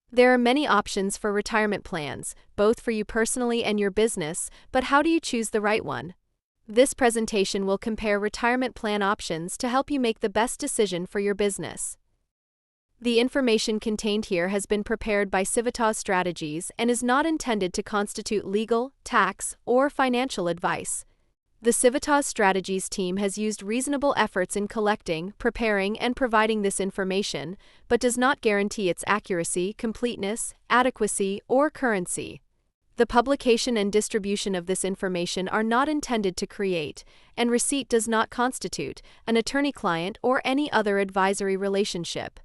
There are many options for retirement plans, both for you personally and your business, but how do you choose the right one? This presentation will compare retirement plan options to help you make the best decision for your business. The information contained here has been prepared by Civitas Strategies and is not intended to constitute legal, tax, or financial advice. The Civitas Strategies team has used reasonable efforts in collecting, preparing, and providing this information, but does not guarantee its accuracy, completeness, adequacy, or currency. The publication and distribution of this information are not intended to create, and receipt does not constitute, an attorney-client or any other advisory relationship.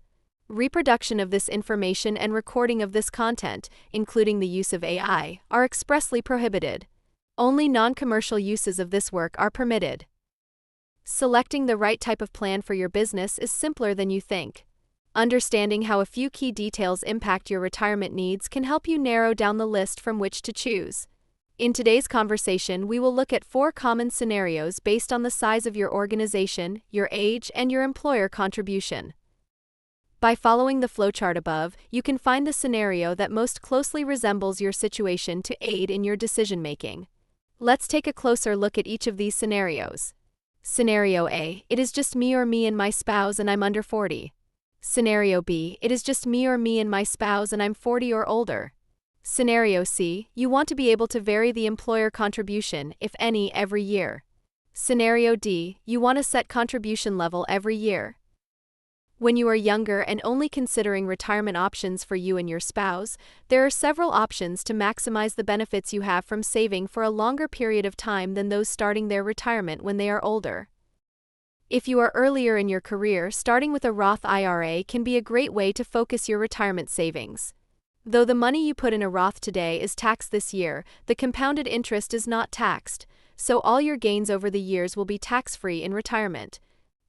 Reproduction of this information and recording of this content, including the use of AI, are expressly prohibited. Only non-commercial uses of this work are permitted. Selecting the right type of plan for your business is simpler than you think. Understanding how a few key details impact your retirement needs can help you narrow down the list from which to choose. In today's conversation, we will look at 4 common scenarios based on the size of your organization, your age, and your employer contribution. By following the flowchart above, you can find the scenario that most closely resembles your situation to aid in your decision-making. Let's take a closer look at each of these scenarios. Scenario A, it is just me or me and my spouse and I'm under 40. Scenario B, it is just me or me and my spouse and I'm 40 or older. Scenario C, you want to be able to vary the employer contribution, if any, every year. Scenario D, you want a set contribution level every year. When you are younger and only considering retirement options for you and your spouse, there are several options to maximize the benefits you have from saving for a longer period of time than those starting their retirement when they are older. If you are earlier in your career, starting with a Roth IRA can be a great way to focus your retirement savings. Though the money you put in a Roth today is taxed this year, the compounded interest is not taxed, so all your gains over the years will be tax-free in retirement.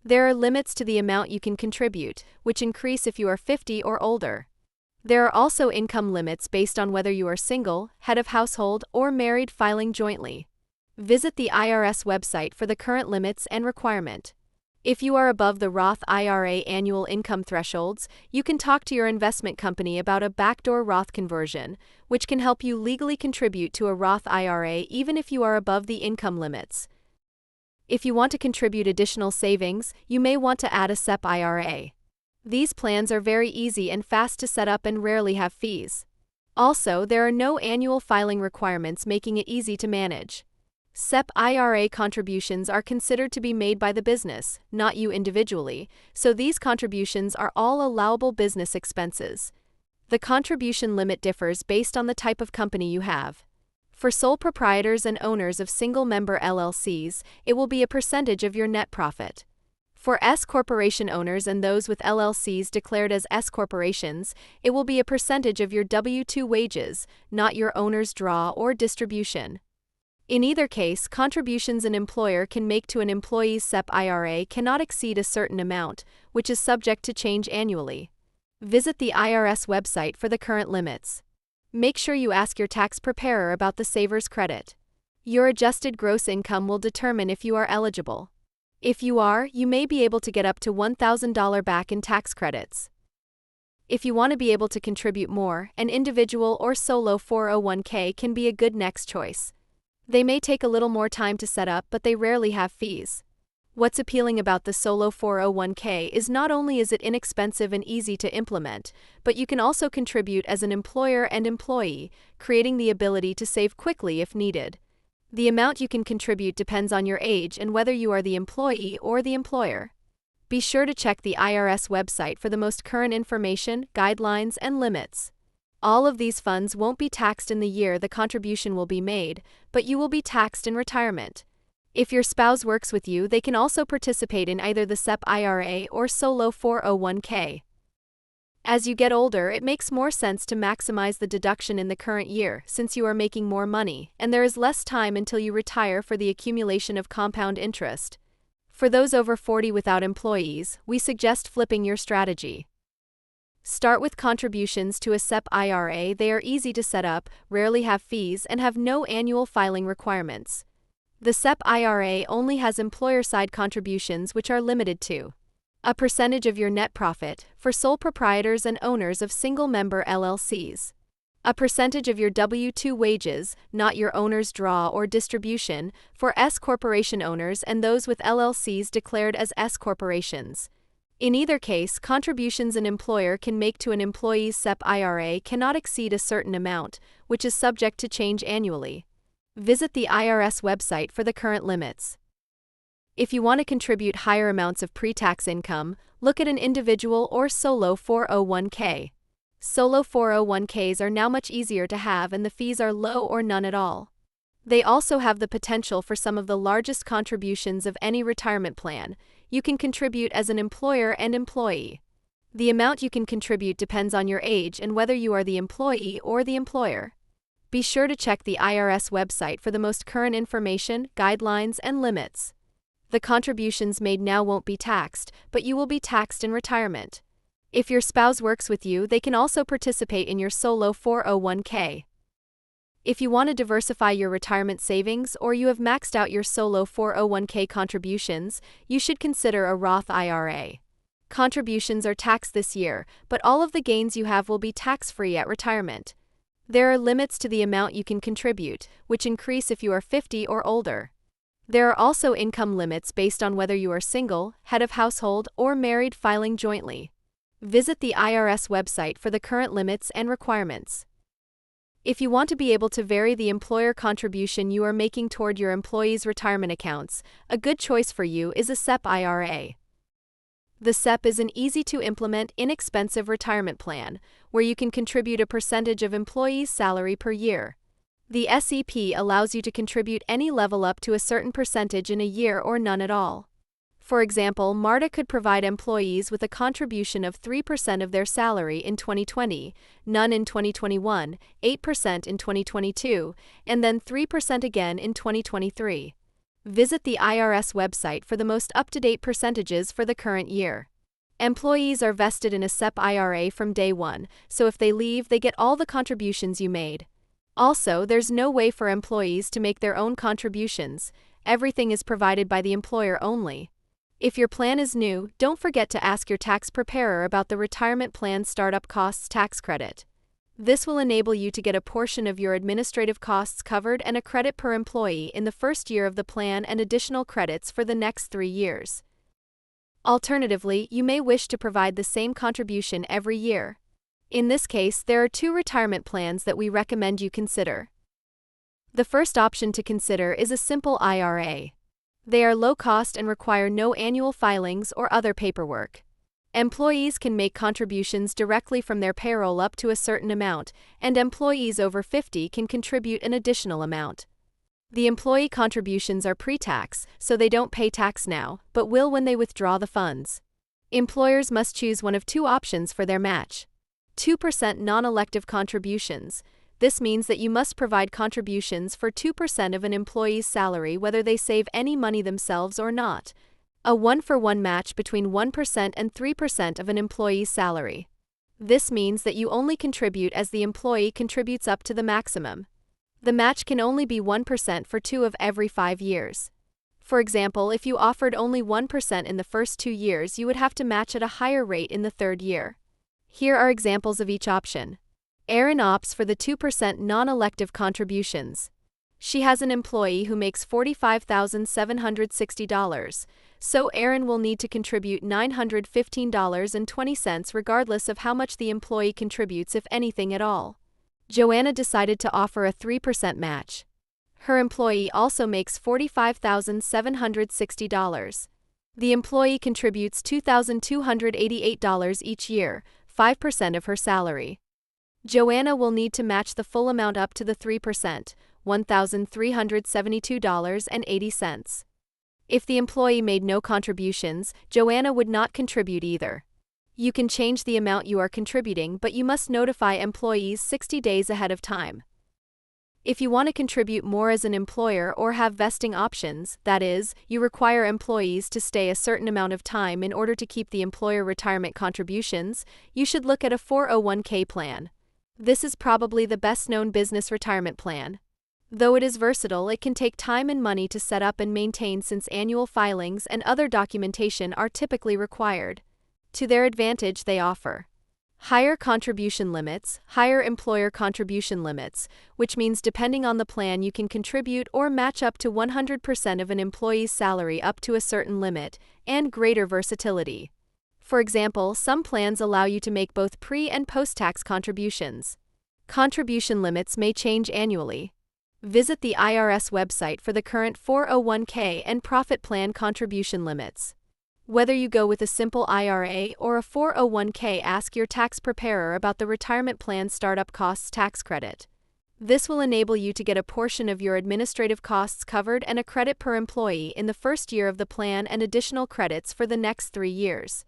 There are limits to the amount you can contribute, which increase if you are 50 or older. There are also income limits based on whether you are single, head of household, or married filing jointly. Visit the IRS website for the current limits and requirement. If you are above the Roth IRA annual income thresholds, you can talk to your investment company about a backdoor Roth conversion, which can help you legally contribute to a Roth IRA even if you are above the income limits. If you want to contribute additional savings, you may want to add a SEP IRA. These plans are very easy and fast to set up and rarely have fees. Also, there are no annual filing requirements, making it easy to manage. SEP IRA contributions are considered to be made by the business, not you individually, so these contributions are all allowable business expenses. The contribution limit differs based on the type of company you have. For sole proprietors and owners of single-member LLCs, it will be a percentage of your net profit. For S corporation owners and those with LLCs declared as S corporations, it will be a percentage of your W-2 wages, not your owner's draw or distribution. In either case, contributions an employer can make to an employee's SEP IRA cannot exceed a certain amount, which is subject to change annually. Visit the IRS website for the current limits. Make sure you ask your tax preparer about the saver's credit. Your adjusted gross income will determine if you are eligible. If you are, you may be able to get up to $1,000 back in tax credits. If you want to be able to contribute more, an individual or solo 401k can be a good next choice. They may take a little more time to set up, but they rarely have fees. What's appealing about the solo 401k is not only is it inexpensive and easy to implement, but you can also contribute as an employer and employee, creating the ability to save quickly if needed. The amount you can contribute depends on your age and whether you are the employee or the employer. Be sure to check the IRS website for the most current information, guidelines, and limits. All of these funds won't be taxed in the year the contribution will be made, but you will be taxed in retirement. If your spouse works with you, they can also participate in either the SEP IRA or solo 401k. As you get older, it makes more sense to maximize the deduction in the current year, since you are making more money, and there is less time until you retire for the accumulation of compound interest. For those over 40 without employees, we suggest flipping your strategy. Start with contributions to a SEP IRA. They are easy to set up, rarely have fees, and have no annual filing requirements. The SEP IRA only has employer-side contributions which are limited to A percentage of your net profit for sole proprietors and owners of single-member LLCs. A percentage of your W-2 wages, not your owner's draw or distribution, for S corporation owners and those with LLCs declared as S corporations. In either case, contributions an employer can make to an employee's SEP IRA cannot exceed a certain amount, which is subject to change annually. Visit the IRS website for the current limits. If you want to contribute higher amounts of pre-tax income, look at an individual or solo 401k. Solo 401ks are now much easier to have and the fees are low or none at all. They also have the potential for some of the largest contributions of any retirement plan. You can contribute as an employer and employee. The amount you can contribute depends on your age and whether you are the employee or the employer. Be sure to check the IRS website for the most current information, guidelines, and limits. The contributions made now won't be taxed, but you will be taxed in retirement. If your spouse works with you, they can also participate in your solo 401k. If you want to diversify your retirement savings or you have maxed out your solo 401k contributions, you should consider a Roth IRA. Contributions are taxed this year, but all of the gains you have will be tax-free at retirement. There are limits to the amount you can contribute, which increase if you are 50 or older. There are also income limits based on whether you are single, head of household, or married filing jointly. Visit the IRS website for the current limits and requirements. If you want to be able to vary the employer contribution you are making toward your employees' retirement accounts, a good choice for you is a SEP IRA. The SEP is an easy-to-implement, inexpensive retirement plan, where you can contribute a percentage of employees' salary per year. The SEP allows you to contribute any level up to a certain percentage in a year or none at all. For example, MARTA could provide employees with a contribution of 3% of their salary in 2020, none in 2021, 8% in 2022, and then 3% again in 2023. Visit the IRS website for the most up-to-date percentages for the current year. Employees are vested in a SEP IRA from day one, so if they leave, they get all the contributions you made. Also, there's no way for employees to make their own contributions. Everything is provided by the employer only. If your plan is new, don't forget to ask your tax preparer about the retirement plan startup costs tax credit. This will enable you to get a portion of your administrative costs covered and a credit per employee in the first year of the plan and additional credits for the next 3 years. Alternatively, you may wish to provide the same contribution every year. In this case, there are 2 retirement plans that we recommend you consider. The first option to consider is a simple IRA. They are low cost and require no annual filings or other paperwork. Employees can make contributions directly from their payroll up to a certain amount, and employees over 50 can contribute an additional amount. The employee contributions are pre-tax, so they don't pay tax now, but will when they withdraw the funds. Employers must choose one of 2 options for their match. 2% non-elective contributions. This means that you must provide contributions for 2% of an employee's salary whether they save any money themselves or not. A 1-for-1 match between 1% and 3% of an employee's salary. This means that you only contribute as the employee contributes up to the maximum. The match can only be 1% for 2 of every 5 years. For example, if you offered only 1% in the first 2 years, you would have to match at a higher rate in the 3rd year. Here are examples of each option. Erin opts for the 2% non-elective contributions. She has an employee who makes $45,760, so Erin will need to contribute $915.20 regardless of how much the employee contributes, if anything at all. Joanna decided to offer a 3% match. Her employee also makes $45,760. The employee contributes $2,288 each year, 5% of her salary. Joanna will need to match the full amount up to the 3%, $1,372.80. If the employee made no contributions, Joanna would not contribute either. You can change the amount you are contributing, but you must notify employees 60 days ahead of time. If you want to contribute more as an employer or have vesting options, that is, you require employees to stay a certain amount of time in order to keep the employer retirement contributions, you should look at a 401k plan. This is probably the best-known business retirement plan. Though it is versatile, it can take time and money to set up and maintain since annual filings and other documentation are typically required. To their advantage, they offer higher contribution limits, higher employer contribution limits, which means depending on the plan you can contribute or match up to 100% of an employee's salary up to a certain limit, and greater versatility. For example, some plans allow you to make both pre- and post-tax contributions. Contribution limits may change annually. Visit the IRS website for the current 401k and profit plan contribution limits. Whether you go with a simple IRA or a 401k, ask your tax preparer about the retirement plan startup costs tax credit. This will enable you to get a portion of your administrative costs covered and a credit per employee in the first year of the plan and additional credits for the next 3 years.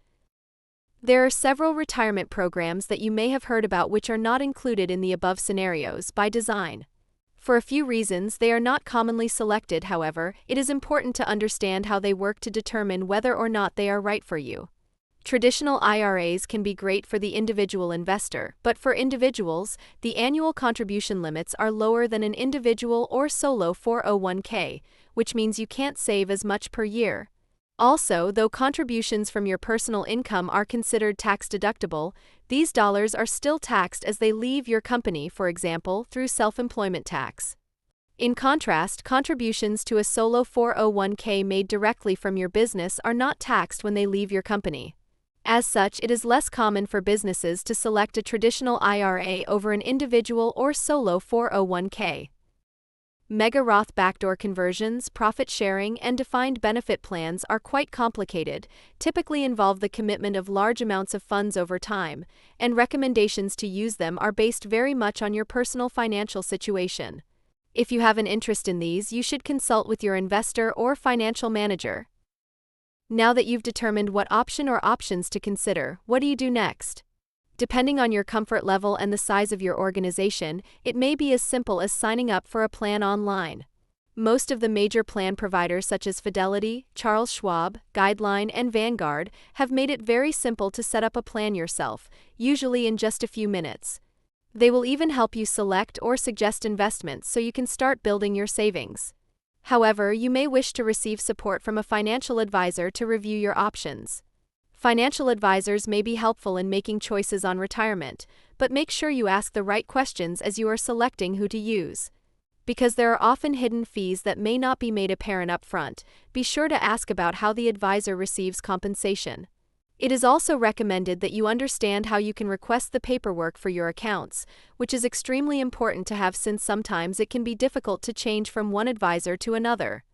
There are several retirement programs that you may have heard about which are not included in the above scenarios by design. For a few reasons, they are not commonly selected. However, it is important to understand how they work to determine whether or not they are right for you. Traditional IRAs can be great for the individual investor, but for individuals, the annual contribution limits are lower than an individual or solo 401k, which means you can't save as much per year. Also, though contributions from your personal income are considered tax-deductible, these dollars are still taxed as they leave your company, for example, through self-employment tax. In contrast, contributions to a solo 401k made directly from your business are not taxed when they leave your company. As such, it is less common for businesses to select a traditional IRA over an individual or solo 401k. Mega Roth backdoor conversions, profit sharing, and defined benefit plans are quite complicated, typically involve the commitment of large amounts of funds over time, and recommendations to use them are based very much on your personal financial situation. If you have an interest in these, you should consult with your investor or financial manager. Now that you've determined what option or options to consider, what do you do next? Depending on your comfort level and the size of your organization, it may be as simple as signing up for a plan online. Most of the major plan providers such as Fidelity, Charles Schwab, Guideline, and Vanguard have made it very simple to set up a plan yourself, usually in just a few minutes. They will even help you select or suggest investments so you can start building your savings. However, you may wish to receive support from a financial advisor to review your options. Financial advisors may be helpful in making choices on retirement, but make sure you ask the right questions as you are selecting who to use. Because there are often hidden fees that may not be made apparent up front, be sure to ask about how the advisor receives compensation. It is also recommended that you understand how you can request the paperwork for your accounts, which is extremely important to have since sometimes it can be difficult to change from one advisor to another.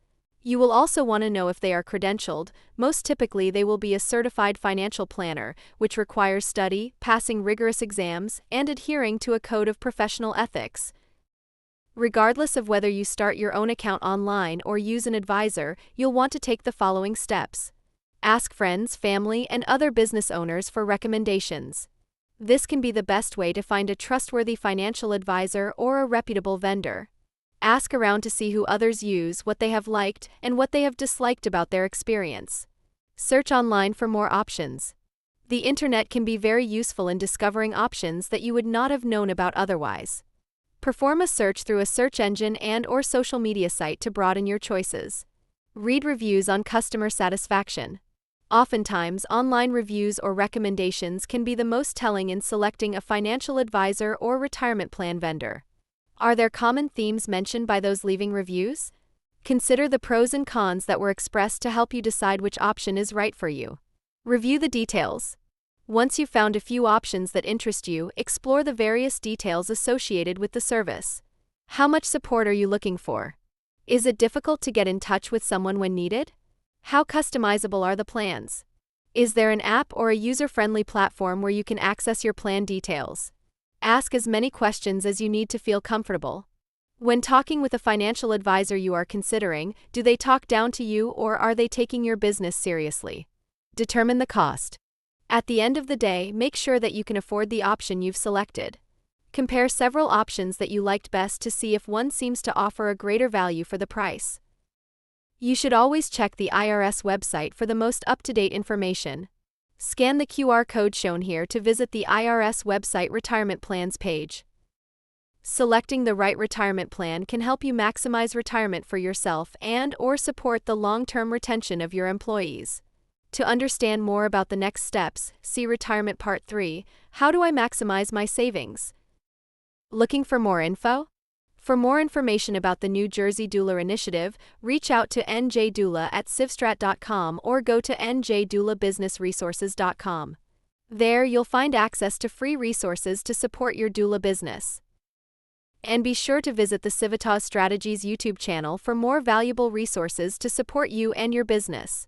You will also want to know if they are credentialed. Most typically, they will be a certified financial planner, which requires study, passing rigorous exams, and adhering to a code of professional ethics. Regardless of whether you start your own account online or use an advisor, you'll want to take the following steps. Ask friends, family, and other business owners for recommendations. This can be the best way to find a trustworthy financial advisor or a reputable vendor. Ask around to see who others use, what they have liked, and what they have disliked about their experience. Search online for more options. The internet can be very useful in discovering options that you would not have known about otherwise. Perform a search through a search engine and/or social media site to broaden your choices. Read reviews on customer satisfaction. Oftentimes, online reviews or recommendations can be the most telling in selecting a financial advisor or retirement plan vendor. Are there common themes mentioned by those leaving reviews? Consider the pros and cons that were expressed to help you decide which option is right for you. Review the details. Once you've found a few options that interest you, explore the various details associated with the service. How much support are you looking for? Is it difficult to get in touch with someone when needed? How customizable are the plans? Is there an app or a user-friendly platform where you can access your plan details? Ask as many questions as you need to feel comfortable. When talking with a financial advisor you are considering, do they talk down to you or are they taking your business seriously? Determine the cost. At the end of the day, make sure that you can afford the option you've selected. Compare several options that you liked best to see if one seems to offer a greater value for the price. You should always check the IRS website for the most up-to-date information. Scan the QR code shown here to visit the IRS website retirement plans page. Selecting the right retirement plan can help you maximize retirement for yourself and/or support the long-term retention of your employees. To understand more about the next steps, see Retirement Part 3, How do I maximize my savings? Looking for more info? For more information about the New Jersey Doula Initiative, reach out to NJ Doula at civstrat.com or go to njdoulabusinessresources.com. There, you'll find access to free resources to support your doula business. And be sure to visit the Civitas Strategies YouTube channel for more valuable resources to support you and your business.